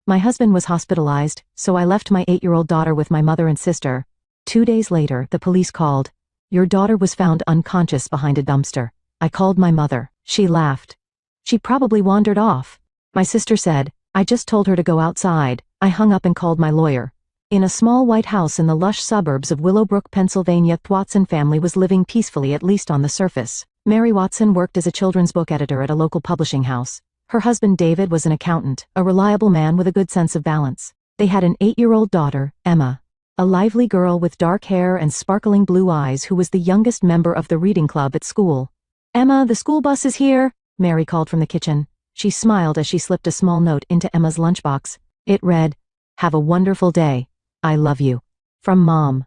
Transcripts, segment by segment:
My husband was hospitalized, so I left my 8-year-old daughter with my mother and sister. 2 days later, the police called. Your daughter was found unconscious behind a dumpster. I called my mother. She laughed. She probably wandered off. My sister said, I just told her to go outside. I hung up and called my lawyer. In a small white house in the lush suburbs of Willowbrook, Pennsylvania, the Watson family was living peacefully, at least on the surface. Mary Watson worked as a children's book editor at a local publishing house. Her husband David was an accountant, a reliable man with a good sense of balance. They had an 8-year-old daughter, Emma, a lively girl with dark hair and sparkling blue eyes who was the youngest member of the reading club at school. Emma, the school bus is here, Mary called from the kitchen. She smiled as she slipped a small note into Emma's lunchbox. It read, Have a wonderful day. I love you. From Mom.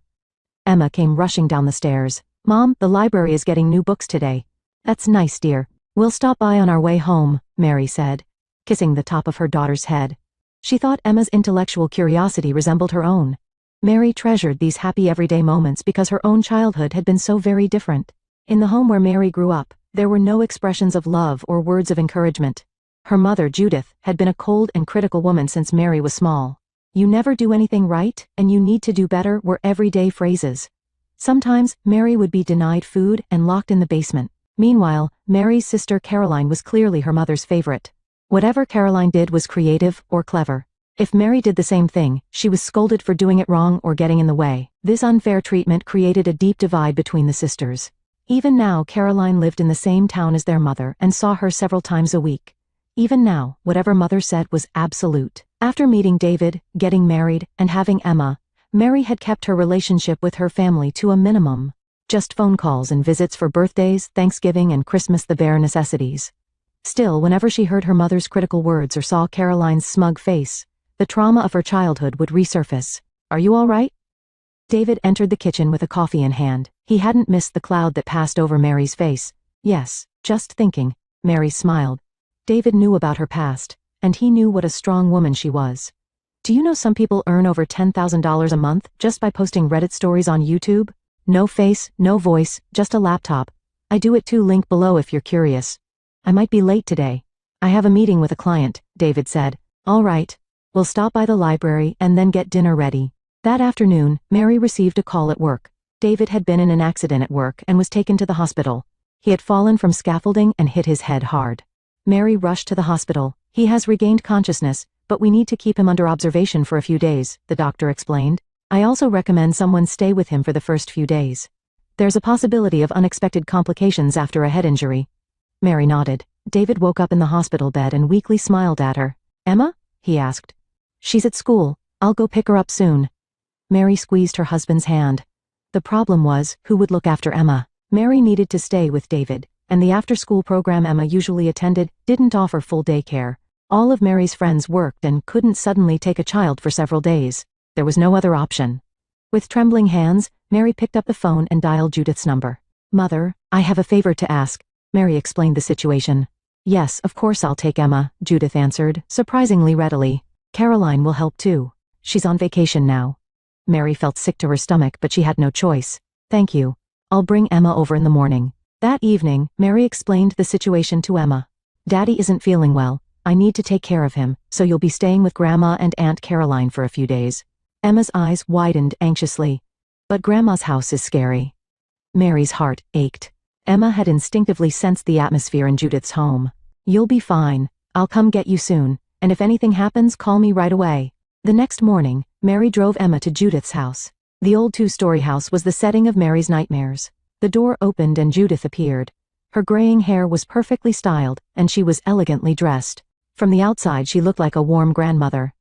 Emma came rushing down the stairs. Mom, the library is getting new books today. That's nice, dear. We'll stop by on our way home, Mary said, kissing the top of her daughter's head. She thought Emma's intellectual curiosity resembled her own. Mary treasured these happy everyday moments because her own childhood had been so very different. In the home where Mary grew up, there were no expressions of love or words of encouragement. Her mother, Judith, had been a cold and critical woman since Mary was small. You never do anything right, and you need to do better were everyday phrases. Sometimes, Mary would be denied food and locked in the basement. Meanwhile, Mary's sister Caroline was clearly her mother's favorite. Whatever Caroline did was creative or clever. If Mary did the same thing, she was scolded for doing it wrong or getting in the way. This unfair treatment created a deep divide between the sisters. Even now, Caroline lived in the same town as their mother and saw her several times a week. Even now, whatever mother said was absolute. After meeting David, getting married, and having Emma, Mary had kept her relationship with her family to a minimum. Just phone calls and visits for birthdays, Thanksgiving, and Christmas, the bare necessities. Still, whenever she heard her mother's critical words or saw Caroline's smug face, the trauma of her childhood would resurface. Are you all right? David entered the kitchen with a coffee in hand. He hadn't missed the cloud that passed over Mary's face. Yes, just thinking. Mary smiled. David knew about her past, and he knew what a strong woman she was. Do you know some people earn over $10,000 a month just by posting Reddit stories on YouTube? No face, no voice, just a laptop. I do it too, link below if you're curious. I might be late today. I have a meeting with a client, David said. All right. We'll stop by the library and then get dinner ready. That afternoon, Mary received a call at work. David had been in an accident at work and was taken to the hospital. He had fallen from scaffolding and hit his head hard. Mary rushed to the hospital. He has regained consciousness, but we need to keep him under observation for a few days, the doctor explained. I also recommend someone stay with him for the first few days. There's a possibility of unexpected complications after a head injury. Mary nodded. David woke up in the hospital bed and weakly smiled at her. Emma? He asked. She's at school. I'll go pick her up soon. Mary squeezed her husband's hand. The problem was, who would look after Emma? Mary needed to stay with David, and the after-school program Emma usually attended didn't offer full daycare. All of Mary's friends worked and couldn't suddenly take a child for several days. There was no other option. With trembling hands, Mary picked up the phone and dialed Judith's number. Mother, I have a favor to ask. Mary explained the situation. Yes, of course I'll take Emma, Judith answered, surprisingly readily. Caroline will help too. She's on vacation now. Mary felt sick to her stomach, but she had no choice. Thank you. I'll bring Emma over in the morning. That evening, Mary explained the situation to Emma. Daddy isn't feeling well. I need to take care of him, so you'll be staying with Grandma and Aunt Caroline for a few days. Emma's eyes widened anxiously. But Grandma's house is scary. Mary's heart ached. Emma had instinctively sensed the atmosphere in Judith's home. You'll be fine. I'll come get you soon, and if anything happens, call me right away. The next morning, Mary drove Emma to Judith's house. The old two-story house was the setting of Mary's nightmares. The door opened and Judith appeared. Her graying hair was perfectly styled, and she was elegantly dressed. From the outside she looked like a warm grandmother.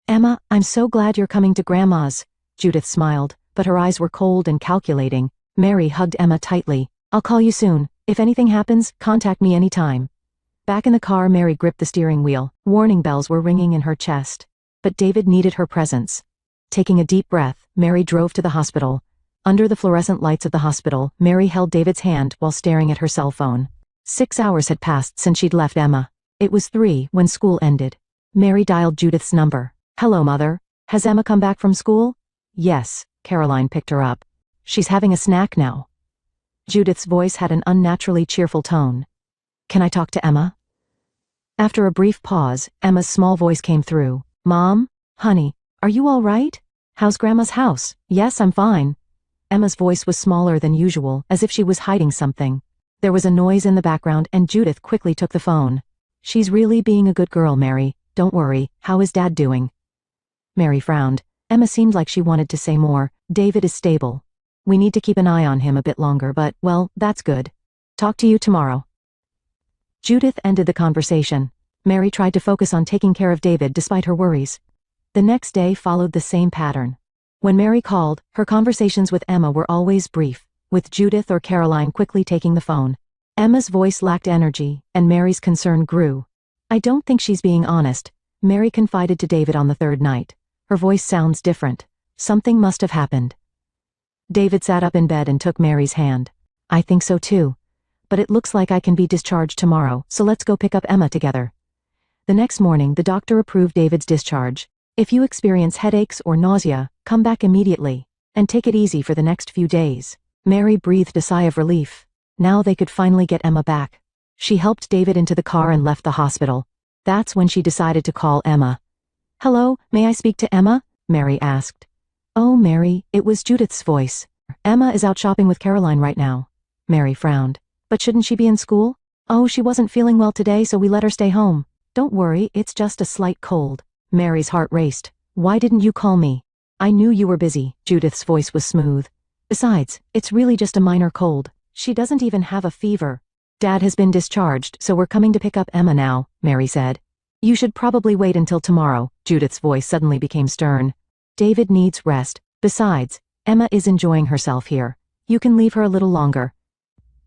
Emma, I'm so glad you're coming to Grandma's. Judith smiled, but her eyes were cold and calculating. Mary hugged Emma tightly. I'll call you soon. If anything happens, contact me anytime. Back in the car, Mary gripped the steering wheel. Warning bells were ringing in her chest. But David needed her presence. Taking a deep breath, Mary drove to the hospital. Under the fluorescent lights of the hospital, Mary held David's hand while staring at her cell phone. 6 hours had passed since she'd left Emma. It was 3 when school ended. Mary dialed Judith's number. Hello, Mother. Has Emma come back from school? Yes, Caroline picked her up. She's having a snack now. Judith's voice had an unnaturally cheerful tone. Can I talk to Emma? After a brief pause, Emma's small voice came through. Mom? Honey, are you all right? How's Grandma's house? Yes, I'm fine. Emma's voice was smaller than usual, as if she was hiding something. There was a noise in the background and Judith quickly took the phone. She's really being a good girl, Mary. Don't worry. How is Dad doing? Mary frowned. Emma seemed like she wanted to say more. David is stable. We need to keep an eye on him a bit longer, but, well, that's good. Talk to you tomorrow. Judith ended the conversation. Mary tried to focus on taking care of David despite her worries. The next day followed the same pattern. When Mary called, her conversations with Emma were always brief, with Judith or Caroline quickly taking the phone. Emma's voice lacked energy, and Mary's concern grew. I don't think she's being honest, Mary confided to David on the third night. Her voice sounds different. Something must have happened. David sat up in bed and took Mary's hand. I think so too. But it looks like I can be discharged tomorrow, so let's go pick up Emma together. The next morning, the doctor approved David's discharge. If you experience headaches or nausea, come back immediately, and take it easy for the next few days. Mary breathed a sigh of relief. Now they could finally get Emma back. She helped David into the car and left the hospital. That's when she decided to call Emma. Hello, may I speak to Emma? Mary asked. Oh, Mary, it was Judith's voice. Emma is out shopping with Caroline right now. Mary frowned. But shouldn't she be in school? Oh, she wasn't feeling well today, so we let her stay home. Don't worry, it's just a slight cold. Mary's heart raced. Why didn't you call me? I knew you were busy. Judith's voice was smooth. Besides, it's really just a minor cold. She doesn't even have a fever. Dad has been discharged, so we're coming to pick up Emma now, Mary said. You should probably wait until tomorrow. Judith's voice suddenly became stern. David needs rest. Besides, Emma is enjoying herself here. You can leave her a little longer.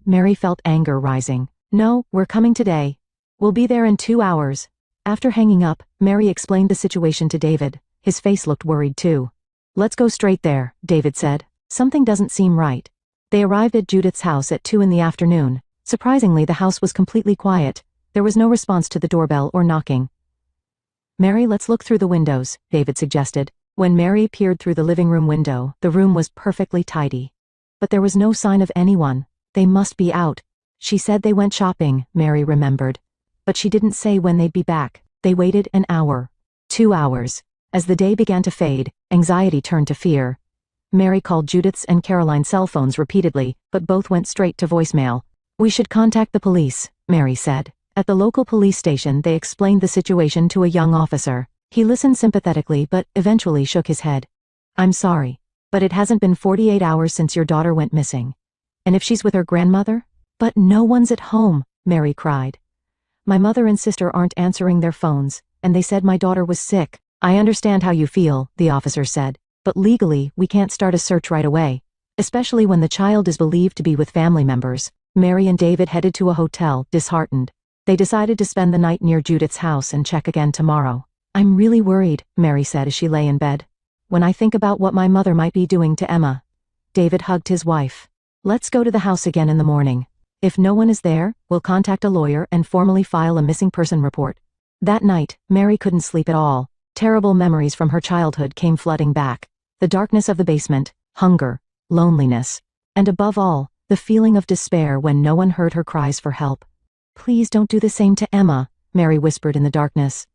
Mary felt anger rising. No, we're coming today. We'll be there in 2 hours. After hanging up, Mary explained the situation to David. His face looked worried too. Let's go straight there, David said. Something doesn't seem right. They arrived at Judith's house at 2 in the afternoon. Surprisingly, the house was completely quiet. There was no response to the doorbell or knocking. Mary, let's look through the windows, David suggested. When Mary peered through the living room window, the room was perfectly tidy. But there was no sign of anyone. They must be out. She said they went shopping, Mary remembered. But she didn't say when they'd be back. They waited an hour. 2 hours. As the day began to fade, anxiety turned to fear. Mary called Judith's and Caroline's cell phones repeatedly, but both went straight to voicemail. We should contact the police, Mary said. At the local police station, they explained the situation to a young officer. He listened sympathetically but eventually shook his head. I'm sorry, but it hasn't been 48 hours since your daughter went missing. And if she's with her grandmother? But no one's at home, Mary cried. My mother and sister aren't answering their phones, and they said my daughter was sick. I understand how you feel, the officer said, but legally, we can't start a search right away, especially when the child is believed to be with family members. Mary and David headed to a hotel, disheartened. They decided to spend the night near Judith's house and check again tomorrow. I'm really worried, Mary said as she lay in bed. When I think about what my mother might be doing to Emma. David hugged his wife. Let's go to the house again in the morning. If no one is there, we'll contact a lawyer and formally file a missing person report. That night, Mary couldn't sleep at all. Terrible memories from her childhood came flooding back. The darkness of the basement, hunger, loneliness, and above all, the feeling of despair when no one heard her cries for help. Please don't do the same to Emma, Mary whispered in the darkness.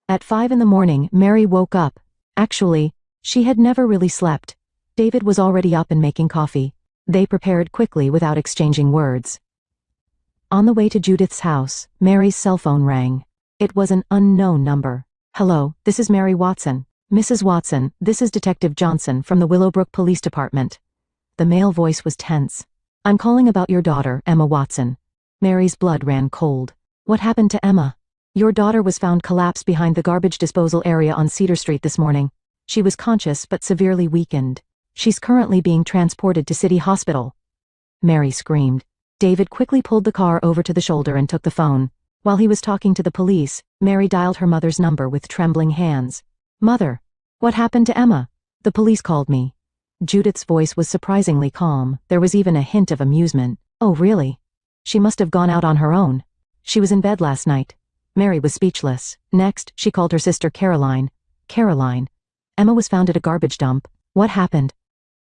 At 5 in the morning, Mary woke up. Actually, she had never really slept. David was already up and making coffee. They prepared quickly without exchanging words. On the way to Judith's house, Mary's cell phone rang. It was an unknown number. Hello, this is Mary Watson. Mrs. Watson, this is Detective Johnson from the Willowbrook Police Department. The male voice was tense. I'm calling about your daughter, Emma Watson. Mary's blood ran cold. What happened to Emma? Your daughter was found collapsed behind the garbage disposal area on Cedar Street this morning. She was conscious but severely weakened. She's currently being transported to City Hospital. Mary screamed. David quickly pulled the car over to the shoulder and took the phone. While he was talking to the police, Mary dialed her mother's number with trembling hands. Mother, what happened to Emma? The police called me. Judith's voice was surprisingly calm. There was even a hint of amusement. Oh, really? She must have gone out on her own. She was in bed last night. Mary was speechless. Next, she called her sister Caroline. Caroline. Emma was found at a garbage dump. What happened?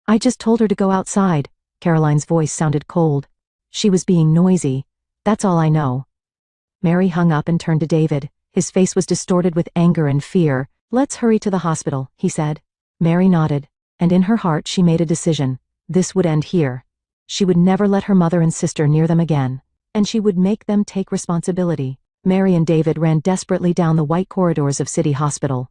I just told her to go outside. Caroline's voice sounded cold. She was being noisy. That's all I know. Mary hung up and turned to David. His face was distorted with anger and fear. Let's hurry to the hospital, he said. Mary nodded, and in her heart she made a decision. This would end here. She would never let her mother and sister near them again, and she would make them take responsibility. Mary and David ran desperately down the white corridors of City Hospital.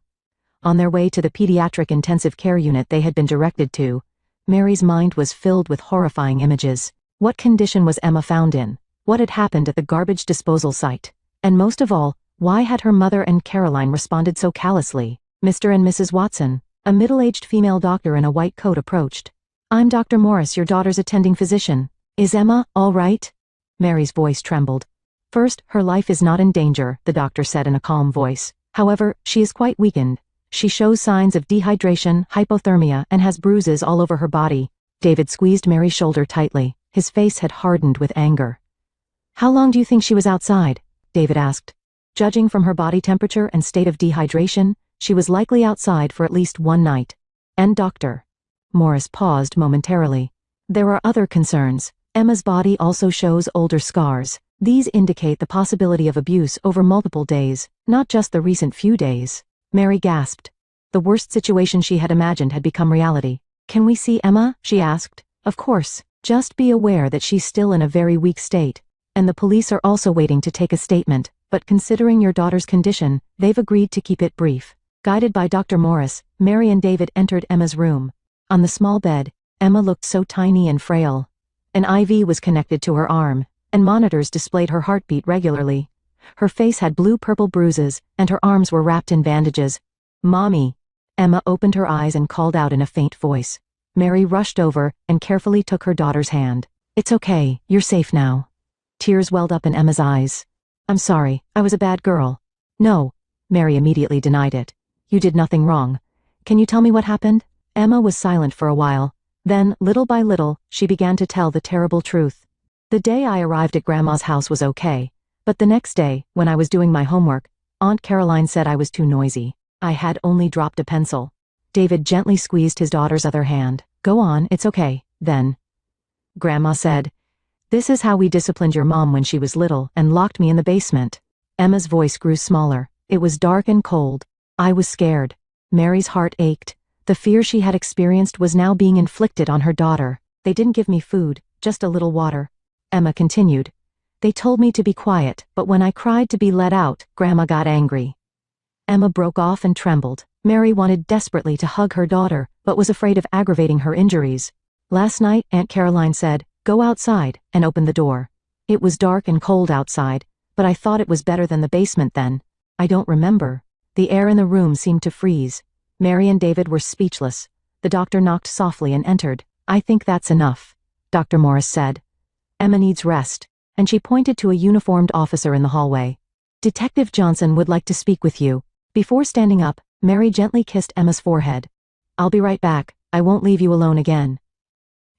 On their way to the pediatric intensive care unit they had been directed to, Mary's mind was filled with horrifying images. What condition was Emma found in? What had happened at the garbage disposal site? And most of all, why had her mother and Caroline responded so callously? Mr. and Mrs. Watson, a middle-aged female doctor in a white coat approached. I'm Dr. Morris, your daughter's attending physician. Is Emma all right? Mary's voice trembled. First, her life is not in danger, the doctor said in a calm voice. However, she is quite weakened. She shows signs of dehydration, hypothermia, and has bruises all over her body. David squeezed Mary's shoulder tightly. His face had hardened with anger. How long do you think she was outside? David asked. Judging from her body temperature and state of dehydration, she was likely outside for at least one night. And Dr. Morris paused momentarily. There are other concerns. Emma's body also shows older scars. These indicate the possibility of abuse over multiple days, not just the recent few days. Mary gasped. The worst situation she had imagined had become reality. Can we see Emma? She asked. Of course. Just be aware that she's still in a very weak state. And the police are also waiting to take a statement, but considering your daughter's condition, they've agreed to keep it brief. Guided by Dr. Morris, Mary and David entered Emma's room. On the small bed, Emma looked so tiny and frail. An IV was connected to her arm, and monitors displayed her heartbeat regularly. Her face had blue-purple bruises, and her arms were wrapped in bandages. Mommy! Emma opened her eyes and called out in a faint voice. Mary rushed over and carefully took her daughter's hand. It's okay, you're safe now. Tears welled up in Emma's eyes. I'm sorry, I was a bad girl. No, Mary immediately denied it. You did nothing wrong. Can you tell me what happened? Emma was silent for a while. Then, little by little, she began to tell the terrible truth. The day I arrived at Grandma's house was okay, but the next day, when I was doing my homework, Aunt Caroline said I was too noisy. I had only dropped a pencil. David gently squeezed his daughter's other hand. Go on, it's okay. Then, Grandma said, this is how we disciplined your mom when she was little and locked me in the basement. Emma's voice grew smaller. It was dark and cold. I was scared. Mary's heart ached. The fear she had experienced was now being inflicted on her daughter. They didn't give me food, just a little water. Emma continued. They told me to be quiet, but when I cried to be let out, Grandma got angry. Emma broke off and trembled. Mary wanted desperately to hug her daughter, but was afraid of aggravating her injuries. Last night, Aunt Caroline said, go outside, and opened the door. It was dark and cold outside, but I thought it was better than the basement then. I don't remember. The air in the room seemed to freeze. Mary and David were speechless. The doctor knocked softly and entered. I think that's enough, Dr. Morris said. Emma needs rest, and she pointed to a uniformed officer in the hallway. Detective Johnson would like to speak with you. Before standing up, Mary gently kissed Emma's forehead. I'll be right back. I won't leave you alone again.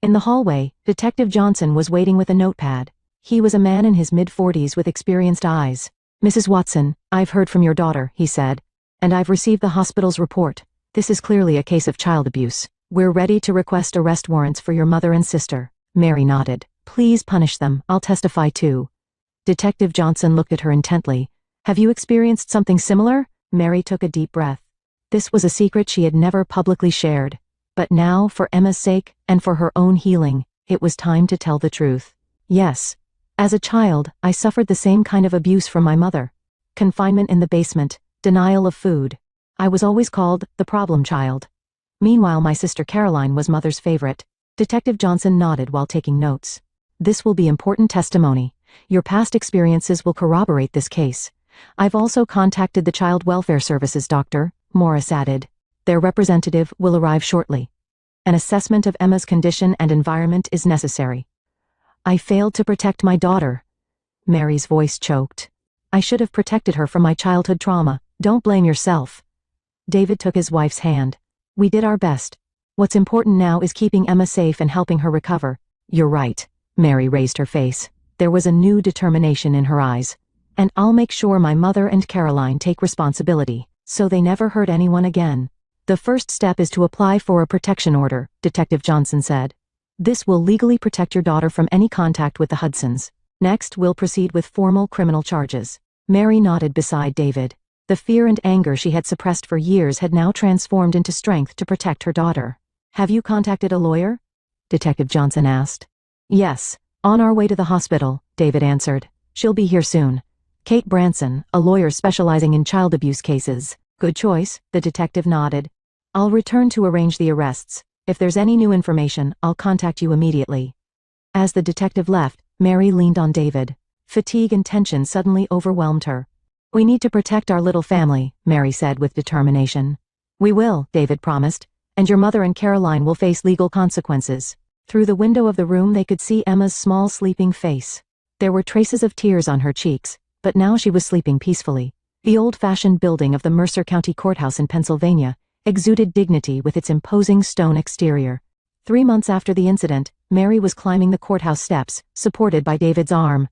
In the hallway, Detective Johnson was waiting with a notepad. He was a man in his mid-40s with experienced eyes. Mrs. Watson, I've heard from your daughter, he said, and I've received the hospital's report. This is clearly a case of child abuse. We're ready to request arrest warrants for your mother and sister. Mary nodded. Please punish them. I'll testify too. Detective Johnson looked at her intently. Have you experienced something similar? Mary took a deep breath. This was a secret she had never publicly shared. But now, for Emma's sake, and for her own healing, it was time to tell the truth. Yes. As a child, I suffered the same kind of abuse from my mother. Confinement in the basement, denial of food. I was always called the problem child. Meanwhile, my sister Caroline was mother's favorite. Detective Johnson nodded while taking notes. This will be important testimony. Your past experiences will corroborate this case. I've also contacted the Child Welfare Services, Dr. Morris added. Their representative will arrive shortly. An assessment of Emma's condition and environment is necessary. I failed to protect my daughter. Mary's voice choked. I should have protected her from my childhood trauma. Don't blame yourself. David took his wife's hand. We did our best. What's important now is keeping Emma safe and helping her recover. You're right. Mary raised her face. There was a new determination in her eyes. And I'll make sure my mother and Caroline take responsibility, so they never hurt anyone again. The first step is to apply for a protection order, Detective Johnson said. This will legally protect your daughter from any contact with the Hudsons. Next, we'll proceed with formal criminal charges. Mary nodded beside David. The fear and anger she had suppressed for years had now transformed into strength to protect her daughter. "Have you contacted a lawyer?" Detective Johnson asked. "Yes. On our way to the hospital," David answered. "She'll be here soon. Kate Branson, a lawyer specializing in child abuse cases." "Good choice," the detective nodded. "I'll return to arrange the arrests. If there's any new information, I'll contact you immediately." As the detective left, Mary leaned on David. Fatigue and tension suddenly overwhelmed her. "We need to protect our little family," Mary said with determination. "We will," David promised, "and your mother and Caroline will face legal consequences." Through the window of the room they could see Emma's small sleeping face. There were traces of tears on her cheeks, but now she was sleeping peacefully. The old-fashioned building of the Mercer County Courthouse in Pennsylvania exuded dignity with its imposing stone exterior. 3 months after the incident, Mary was climbing the courthouse steps, supported by David's arm.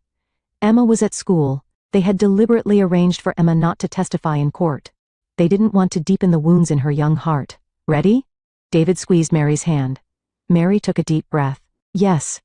Emma was at school. They had deliberately arranged for Emma not to testify in court. They didn't want to deepen the wounds in her young heart. "Ready?" David squeezed Mary's hand. Mary took a deep breath. "Yes.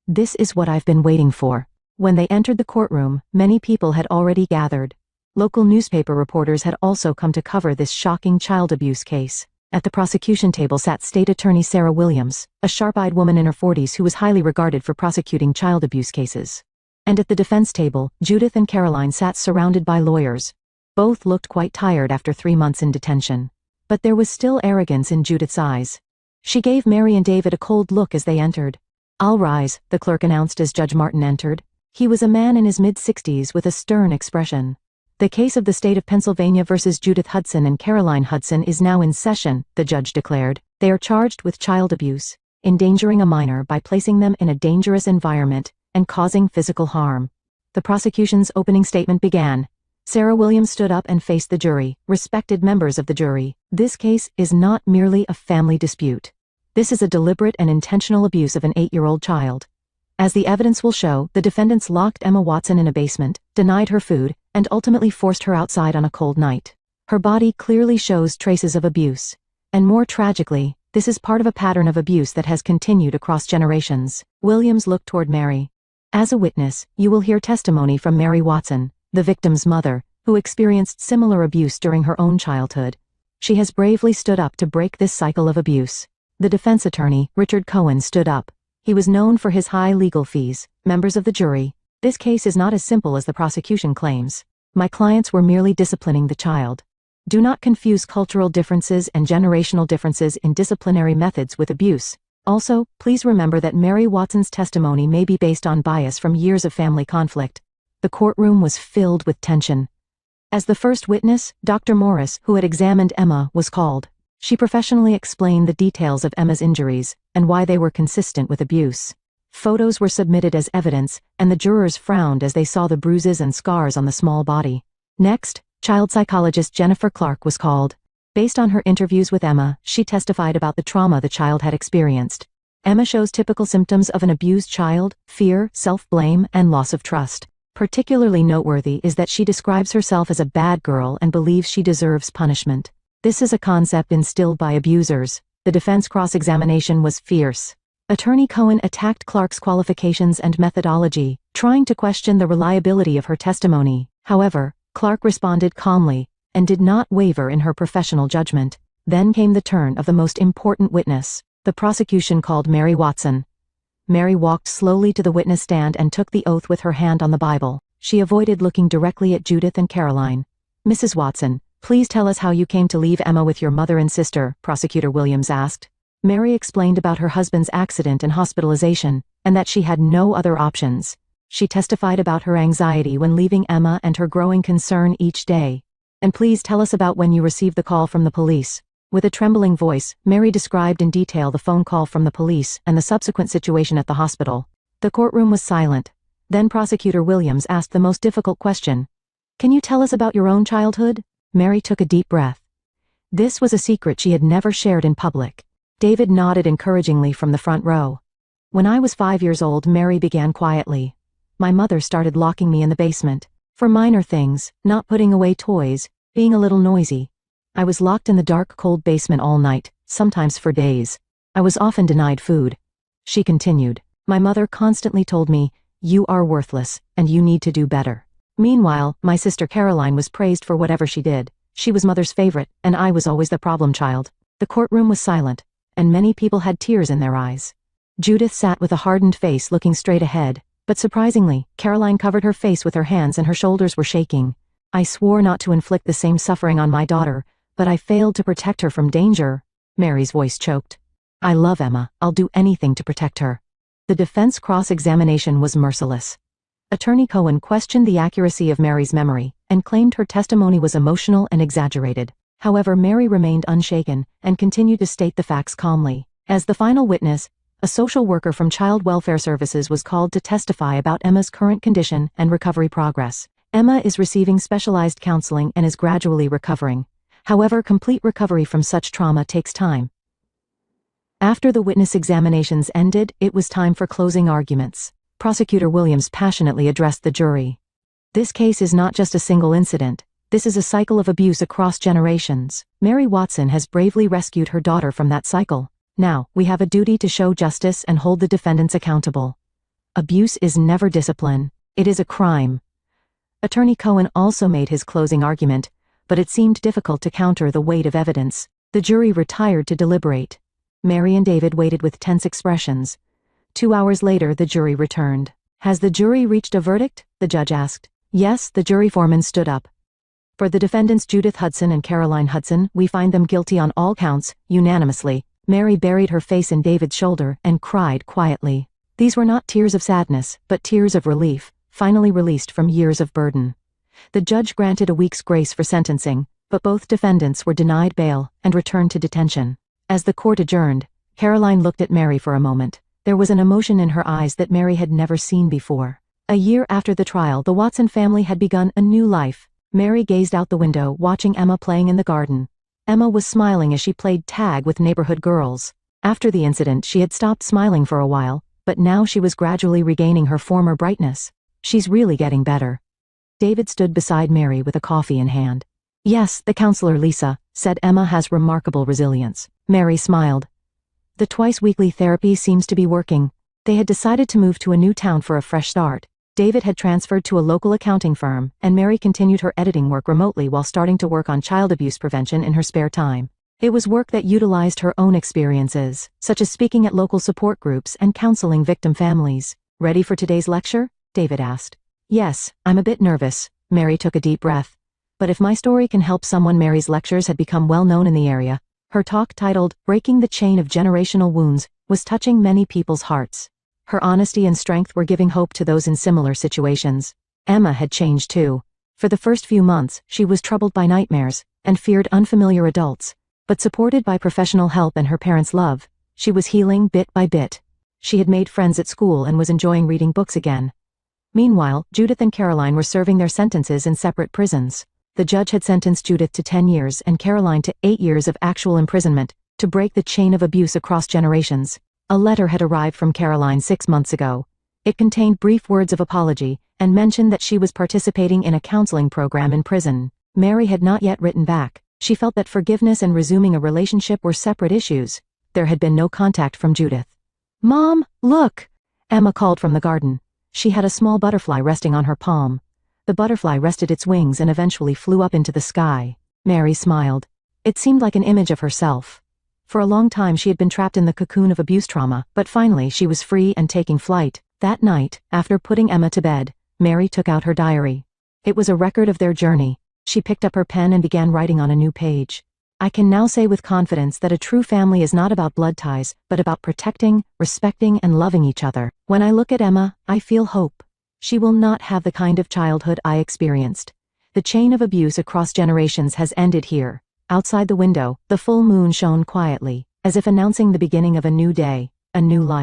This is what I've been waiting for." When they entered the courtroom, many people had already gathered. Local newspaper reporters had also come to cover this shocking child abuse case. At the prosecution table sat State Attorney Sarah Williams, a sharp-eyed woman in her 40s who was highly regarded for prosecuting child abuse cases. And at the defense table, Judith and Caroline sat surrounded by lawyers. Both looked quite tired after 3 months in detention. But there was still arrogance in Judith's eyes. She gave Mary and David a cold look as they entered. "I'll rise," the clerk announced as Judge Martin entered. He was a man in his mid-60s with a stern expression. "The case of the state of Pennsylvania versus Judith Hudson and Caroline Hudson is now in session," the judge declared. "They are charged with child abuse, endangering a minor by placing them in a dangerous environment, and causing physical harm." The prosecution's opening statement began. Sarah Williams stood up and faced the jury. "Respected members of the jury, this case is not merely a family dispute. This is a deliberate and intentional abuse of an 8-year-old child. As the evidence will show, the defendants locked Emma Watson in a basement, denied her food, and ultimately forced her outside on a cold night. Her body clearly shows traces of abuse. And more tragically, this is part of a pattern of abuse that has continued across generations." Williams looked toward Mary. "As a witness, you will hear testimony from Mary Watson, the victim's mother, who experienced similar abuse during her own childhood. She has bravely stood up to break this cycle of abuse." The defense attorney, Richard Cohen, stood up. He was known for his high legal fees. "Members of the jury, this case is not as simple as the prosecution claims. My clients were merely disciplining the child. Do not confuse cultural differences and generational differences in disciplinary methods with abuse. Also, please remember that Mary Watson's testimony may be based on bias from years of family conflict." The courtroom was filled with tension. As the first witness, Dr. Morris, who had examined Emma, was called. She professionally explained the details of Emma's injuries and why they were consistent with abuse. Photos were submitted as evidence, and the jurors frowned as they saw the bruises and scars on the small body. Next, child psychologist Jennifer Clark was called. Based on her interviews with Emma, she testified about the trauma the child had experienced. Emma shows typical symptoms of an abused child: fear, self-blame, and loss of trust. Particularly noteworthy is that she describes herself as a bad girl and believes she deserves punishment. This is a concept instilled by abusers. The defense cross-examination was fierce. Attorney Cohen attacked Clark's qualifications and methodology, trying to question the reliability of her testimony. However, Clark responded calmly and did not waver in her professional judgment. Then came the turn of the most important witness. The prosecution called Mary Watson. Mary walked slowly to the witness stand and took the oath with her hand on the Bible. She avoided looking directly at Judith and Caroline. "Mrs. Watson, please tell us how you came to leave Emma with your mother and sister," Prosecutor Williams asked. Mary explained about her husband's accident and hospitalization, and that she had no other options. She testified about her anxiety when leaving Emma and her growing concern each day. "And please tell us about when you received the call from the police." With a trembling voice, Mary described in detail the phone call from the police and the subsequent situation at the hospital. The courtroom was silent. Then Prosecutor Williams asked the most difficult question. "Can you tell us about your own childhood?" Mary took a deep breath. This was a secret she had never shared in public. David nodded encouragingly from the front row. "When I was 5 years old," Mary began quietly. "My mother started locking me in the basement. For minor things, not putting away toys, being a little noisy. I was locked in the dark, cold basement all night, sometimes for days. I was often denied food." She continued. "My mother constantly told me, 'You are worthless, and you need to do better.' Meanwhile, my sister Caroline was praised for whatever she did. She was mother's favorite, and I was always the problem child. The courtroom was silent, and many people had tears in their eyes. Judith sat with a hardened face looking straight ahead, but surprisingly, Caroline covered her face with her hands and her shoulders were shaking. I swore not to inflict the same suffering on my daughter, but I failed to protect her from danger. Mary's voice choked. I love Emma, I'll do anything to protect her. The defense cross-examination was merciless. Attorney Cohen questioned the accuracy of Mary's memory, and claimed her testimony was emotional and exaggerated. However, Mary remained unshaken, and continued to state the facts calmly. As the final witness, a social worker from Child Welfare Services was called to testify about Emma's current condition and recovery progress. Emma is receiving specialized counseling and is gradually recovering. However, complete recovery from such trauma takes time. After the witness examinations ended, it was time for closing arguments. Prosecutor Williams passionately addressed the jury. This case is not just a single incident. This is a cycle of abuse across generations. Mary Watson has bravely rescued her daughter from that cycle. Now, we have a duty to show justice and hold the defendants accountable. Abuse is never discipline. It is a crime. Attorney Cohen also made his closing argument, but it seemed difficult to counter the weight of evidence. The jury retired to deliberate. Mary and David waited with tense expressions. 2 hours later, the jury returned. Has the jury reached a verdict? The judge asked. Yes, the jury foreman stood up. For the defendants Judith Hudson and Caroline Hudson, we find them guilty on all counts, unanimously. Mary buried her face in David's shoulder and cried quietly. These were not tears of sadness, but tears of relief, finally released from years of burden. The judge granted a week's grace for sentencing, but both defendants were denied bail and returned to detention. As the court adjourned, Caroline looked at Mary for a moment. There was an emotion in her eyes that Mary had never seen before. A year after the trial, the Watson family had begun a new life. Mary gazed out the window, watching Emma playing in the garden. Emma was smiling as she played tag with neighborhood girls. After the incident, she had stopped smiling for a while, but now she was gradually regaining her former brightness. She's really getting better. David stood beside Mary with a coffee in hand. Yes, the counselor Lisa said Emma has remarkable resilience. Mary smiled. The twice-weekly therapy seems to be working. They had decided to move to a new town for a fresh start. David had transferred to a local accounting firm, and Mary continued her editing work remotely while starting to work on child abuse prevention in her spare time. It was work that utilized her own experiences, such as speaking at local support groups and counseling victim families. Ready for today's lecture? David asked. Yes, I'm a bit nervous. Mary took a deep breath. But if my story can help someone, Mary's lectures had become well known in the area. Her talk, titled Breaking the Chain of Generational Wounds, was touching many people's hearts. Her honesty and strength were giving hope to those in similar situations. Emma had changed too. For the first few months, she was troubled by nightmares and feared unfamiliar adults. But supported by professional help and her parents' love, she was healing bit by bit. She had made friends at school and was enjoying reading books again. Meanwhile, Judith and Caroline were serving their sentences in separate prisons. The judge had sentenced Judith to 10 years and Caroline to 8 years of actual imprisonment to break the chain of abuse across generations. A letter had arrived from Caroline 6 months ago. It contained brief words of apology and mentioned that she was participating in a counseling program in prison. Mary had not yet written back. She felt that forgiveness and resuming a relationship were separate issues. There had been no contact from Judith. Mom, look! Emma called from the garden. She had a small butterfly resting on her palm. The butterfly rested its wings and eventually flew up into the sky. Mary smiled. It seemed like an image of herself. For a long time she had been trapped in the cocoon of abuse trauma, but finally she was free and taking flight. That night, after putting Emma to bed, Mary took out her diary. It was a record of their journey. She picked up her pen and began writing on a new page. I can now say with confidence that a true family is not about blood ties, but about protecting, respecting, and loving each other. When I look at Emma, I feel hope. She will not have the kind of childhood I experienced. The chain of abuse across generations has ended here. Outside the window, the full moon shone quietly, as if announcing the beginning of a new day, a new life.